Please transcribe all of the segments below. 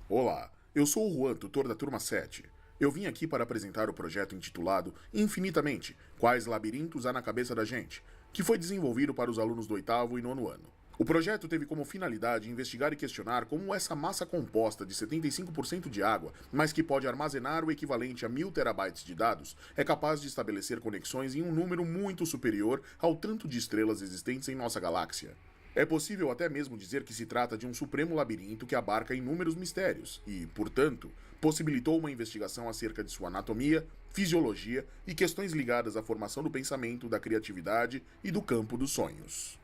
Olá, eu sou o Juan, tutor da turma 7. Eu vim aqui para apresentar o projeto intitulado Infinitamente, Quais Labirintos há na cabeça da gente, que foi desenvolvido para os alunos do oitavo e nono ano. O projeto teve como finalidade investigar e questionar como essa massa composta de 75% de água, mas que pode armazenar o equivalente a 1000 terabytes de dados, é capaz de estabelecer conexões em um número muito superior ao tanto de estrelas existentes em nossa galáxia. É possível até mesmo dizer que se trata de um supremo labirinto que abarca inúmeros mistérios e, portanto, possibilitou uma investigação acerca de sua anatomia, fisiologia e questões ligadas à formação do pensamento, da criatividade e do campo dos sonhos.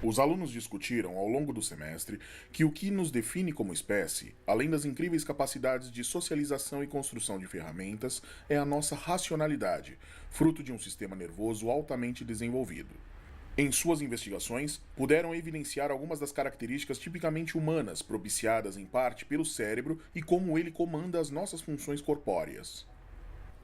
Os alunos discutiram ao longo do semestre que o que nos define como espécie, além das incríveis capacidades de socialização e construção de ferramentas, é a nossa racionalidade, fruto de um sistema nervoso altamente desenvolvido. Em suas investigações, puderam evidenciar algumas das características tipicamente humanas, propiciadas em parte pelo cérebro e como ele comanda as nossas funções corpóreas.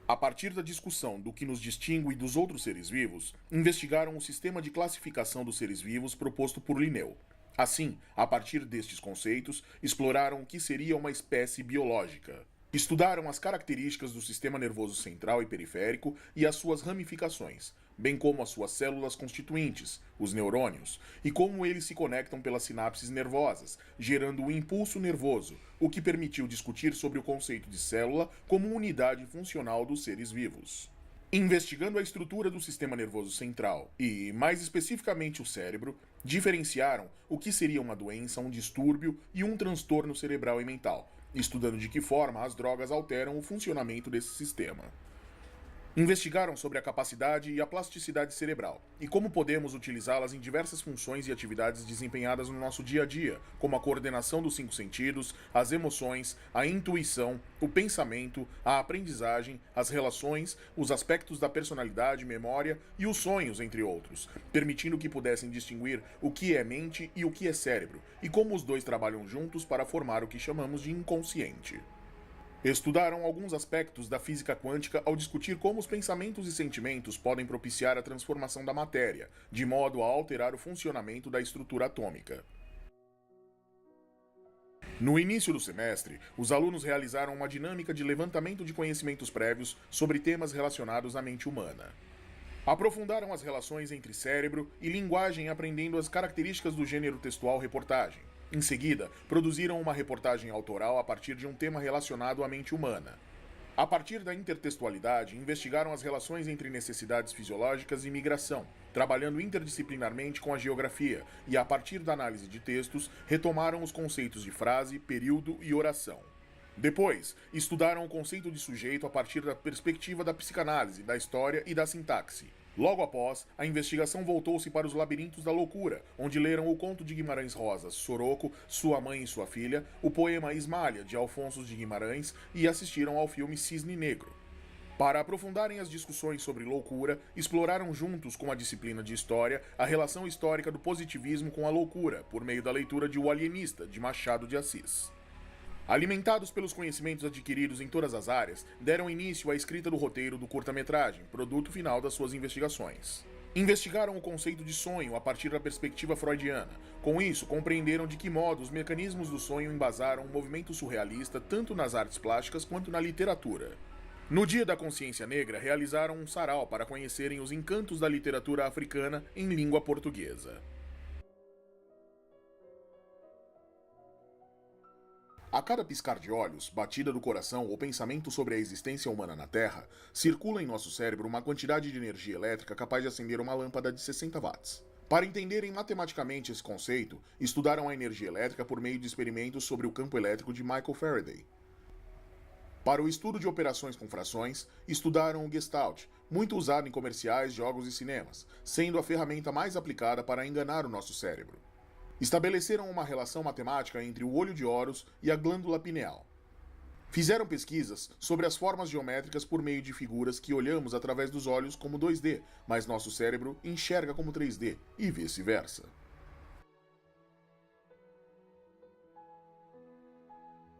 A partir da discussão do que nos distingue dos outros seres vivos, investigaram o sistema de classificação dos seres vivos proposto por Linneu. Assim, a partir destes conceitos, exploraram o que seria uma espécie biológica. Estudaram as características do sistema nervoso central e periférico e as suas ramificações, bem como as suas células constituintes, os neurônios, e como eles se conectam pelas sinapses nervosas, gerando o impulso nervoso, o que permitiu discutir sobre o conceito de célula como unidade funcional dos seres vivos. Investigando a estrutura do sistema nervoso central e, mais especificamente, o cérebro, diferenciaram o que seria uma doença, um distúrbio e um transtorno cerebral e mental, estudando de que forma as drogas alteram o funcionamento desse sistema. Investigaram sobre a capacidade e a plasticidade cerebral e como podemos utilizá-las em diversas funções e atividades desempenhadas no nosso dia a dia, como a coordenação dos cinco sentidos, as emoções, a intuição, o pensamento, a aprendizagem, as relações, os aspectos da personalidade, memória e os sonhos, entre outros, permitindo que pudessem distinguir o que é mente e o que é cérebro, e como os dois trabalham juntos para formar o que chamamos de inconsciente. Estudaram alguns aspectos da física quântica ao discutir como os pensamentos e sentimentos podem propiciar a transformação da matéria, de modo a alterar o funcionamento da estrutura atômica. No início do semestre, os alunos realizaram uma dinâmica de levantamento de conhecimentos prévios sobre temas relacionados à mente humana. Aprofundaram as relações entre cérebro e linguagem aprendendo as características do gênero textual reportagem. Em seguida, produziram uma reportagem autoral a partir de um tema relacionado à mente humana. A partir da intertextualidade, investigaram as relações entre necessidades fisiológicas e migração, trabalhando interdisciplinarmente com a geografia, e a partir da análise de textos, retomaram os conceitos de frase, período e oração. Depois, estudaram o conceito de sujeito a partir da perspectiva da psicanálise, da história e da sintaxe. Logo após, a investigação voltou-se para os labirintos da loucura, onde leram o conto de Guimarães Rosa, Soroco, Sua Mãe e Sua Filha, o poema Ismália, de Alfonso de Guimarães, e assistiram ao filme Cisne Negro. Para aprofundarem as discussões sobre loucura, exploraram juntos com a disciplina de História a relação histórica do positivismo com a loucura, por meio da leitura de O Alienista, de Machado de Assis. Alimentados pelos conhecimentos adquiridos em todas as áreas, deram início à escrita do roteiro do curta-metragem, produto final das suas investigações. Investigaram o conceito de sonho a partir da perspectiva freudiana. Com isso, compreenderam de que modo os mecanismos do sonho embasaram o movimento surrealista tanto nas artes plásticas quanto na literatura. No Dia da Consciência Negra, realizaram um sarau para conhecerem os encantos da literatura africana em língua portuguesa. A cada piscar de olhos, batida do coração ou pensamento sobre a existência humana na Terra, circula em nosso cérebro uma quantidade de energia elétrica capaz de acender uma lâmpada de 60 watts. Para entenderem matematicamente esse conceito, estudaram a energia elétrica por meio de experimentos sobre o campo elétrico de Michael Faraday. Para o estudo de operações com frações, estudaram o Gestalt, muito usado em comerciais, jogos e cinemas, sendo a ferramenta mais aplicada para enganar o nosso cérebro. Estabeleceram uma relação matemática entre o olho de Horus e a glândula pineal. Fizeram pesquisas sobre as formas geométricas por meio de figuras que olhamos através dos olhos como 2D, mas nosso cérebro enxerga como 3D, e vice-versa.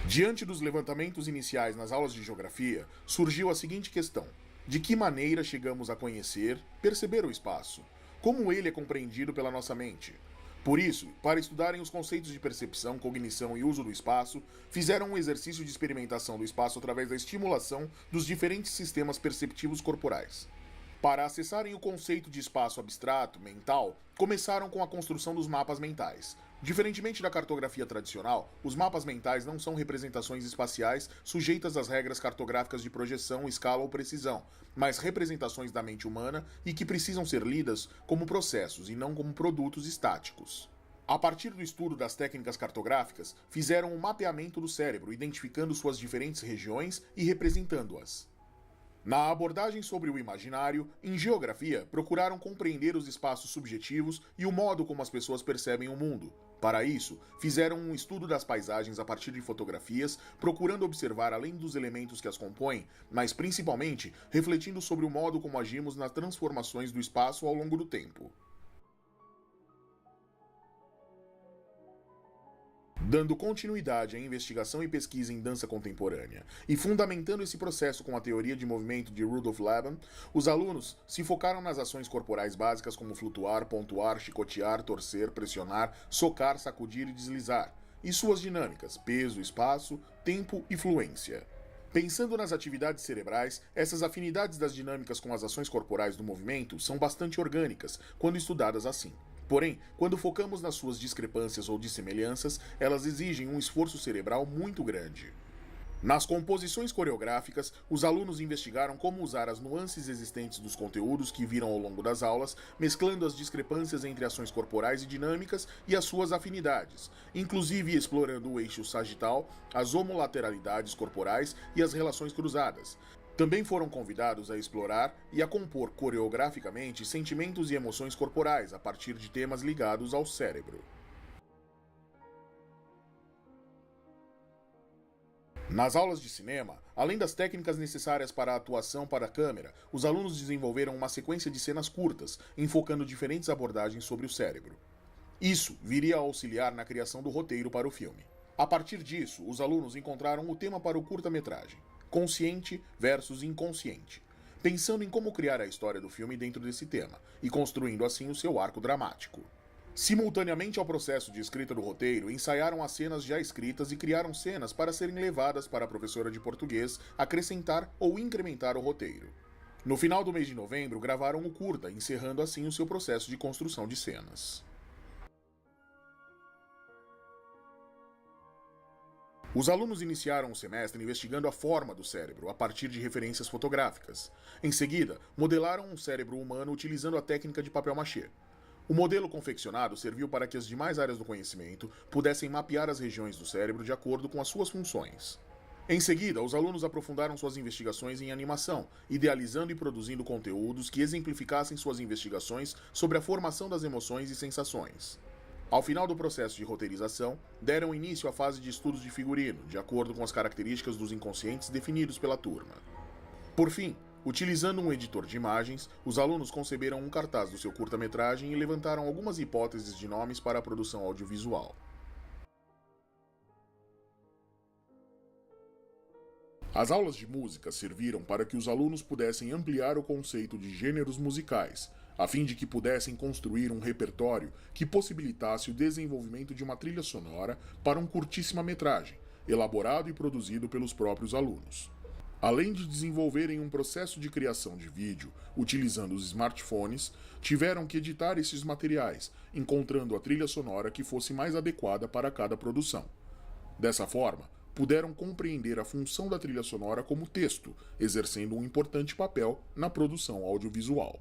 Diante dos levantamentos iniciais nas aulas de geografia, surgiu a seguinte questão: De que maneira chegamos a conhecer, perceber o espaço? Como ele é compreendido pela nossa mente? Por isso, para estudarem os conceitos de percepção, cognição e uso do espaço, fizeram um exercício de experimentação do espaço através da estimulação dos diferentes sistemas perceptivos corporais. Para acessarem o conceito de espaço abstrato, mental, começaram com a construção dos mapas mentais. Diferentemente da cartografia tradicional, os mapas mentais não são representações espaciais sujeitas às regras cartográficas de projeção, escala ou precisão, mas representações da mente humana e que precisam ser lidas como processos e não como produtos estáticos. A partir do estudo das técnicas cartográficas, fizeram um mapeamento do cérebro, identificando suas diferentes regiões e representando-as. Na abordagem sobre o imaginário, em geografia, procuraram compreender os espaços subjetivos e o modo como as pessoas percebem o mundo. Para isso, fizeram um estudo das paisagens a partir de fotografias, procurando observar além dos elementos que as compõem, mas principalmente refletindo sobre o modo como agimos nas transformações do espaço ao longo do tempo. Dando continuidade à investigação e pesquisa em dança contemporânea e fundamentando esse processo com a teoria de movimento de Rudolf Laban, os alunos se focaram nas ações corporais básicas como flutuar, pontuar, chicotear, torcer, pressionar, socar, sacudir e deslizar, e suas dinâmicas, peso, espaço, tempo e fluência. Pensando nas atividades cerebrais, essas afinidades das dinâmicas com as ações corporais do movimento são bastante orgânicas quando estudadas assim. Porém, quando focamos nas suas discrepâncias ou dissemelhanças, elas exigem um esforço cerebral muito grande. Nas composições coreográficas, os alunos investigaram como usar as nuances existentes dos conteúdos que viram ao longo das aulas, mesclando as discrepâncias entre ações corporais e dinâmicas e as suas afinidades, inclusive explorando o eixo sagital, as homolateralidades corporais e as relações cruzadas. Também foram convidados a explorar e a compor coreograficamente sentimentos e emoções corporais a partir de temas ligados ao cérebro. Nas aulas de cinema, além das técnicas necessárias para a atuação para a câmera, os alunos desenvolveram uma sequência de cenas curtas, enfocando diferentes abordagens sobre o cérebro. Isso viria a auxiliar na criação do roteiro para o filme. A partir disso, os alunos encontraram o tema para o curta-metragem: consciente versus inconsciente, pensando em como criar a história do filme dentro desse tema e construindo assim o seu arco dramático. Simultaneamente ao processo de escrita do roteiro, ensaiaram as cenas já escritas e criaram cenas para serem levadas para a professora de português acrescentar ou incrementar o roteiro. No final do mês de novembro, gravaram o curta, encerrando assim o seu processo de construção de cenas. Os alunos iniciaram o semestre investigando a forma do cérebro a partir de referências fotográficas. Em seguida, modelaram um cérebro humano utilizando a técnica de papel machê. O modelo confeccionado serviu para que as demais áreas do conhecimento pudessem mapear as regiões do cérebro de acordo com as suas funções. Em seguida, os alunos aprofundaram suas investigações em animação, idealizando e produzindo conteúdos que exemplificassem suas investigações sobre a formação das emoções e sensações. Ao final do processo de roteirização, deram início à fase de estudos de figurino, de acordo com as características dos inconscientes definidos pela turma. Por fim, utilizando um editor de imagens, os alunos conceberam um cartaz do seu curta-metragem e levantaram algumas hipóteses de nomes para a produção audiovisual. As aulas de música serviram para que os alunos pudessem ampliar o conceito de gêneros musicais, a fim de que pudessem construir um repertório que possibilitasse o desenvolvimento de uma trilha sonora para um curtíssima-metragem, elaborado e produzido pelos próprios alunos. Além de desenvolverem um processo de criação de vídeo utilizando os smartphones, tiveram que editar esses materiais, encontrando a trilha sonora que fosse mais adequada para cada produção. Dessa forma, puderam compreender a função da trilha sonora como texto, exercendo um importante papel na produção audiovisual.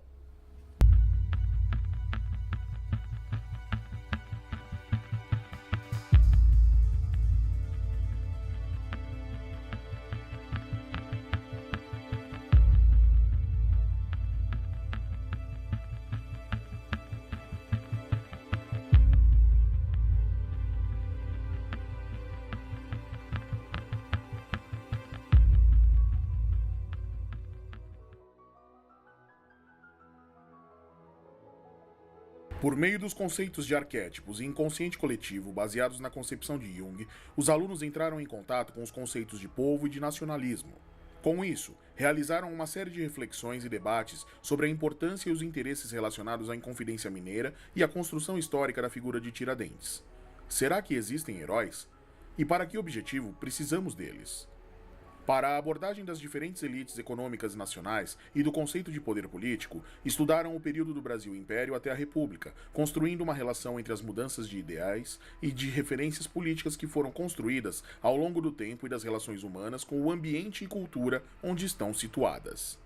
Por meio dos conceitos de arquétipos e inconsciente coletivo baseados na concepção de Jung, os alunos entraram em contato com os conceitos de povo e de nacionalismo. Com isso, realizaram uma série de reflexões e debates sobre a importância e os interesses relacionados à Inconfidência Mineira e à construção histórica da figura de Tiradentes. Será que existem heróis? E para que objetivo precisamos deles? Para a abordagem das diferentes elites econômicas nacionais e do conceito de poder político, estudaram o período do Brasil Império até a República, construindo uma relação entre as mudanças de ideais e de referências políticas que foram construídas ao longo do tempo e das relações humanas com o ambiente e cultura onde estão situadas.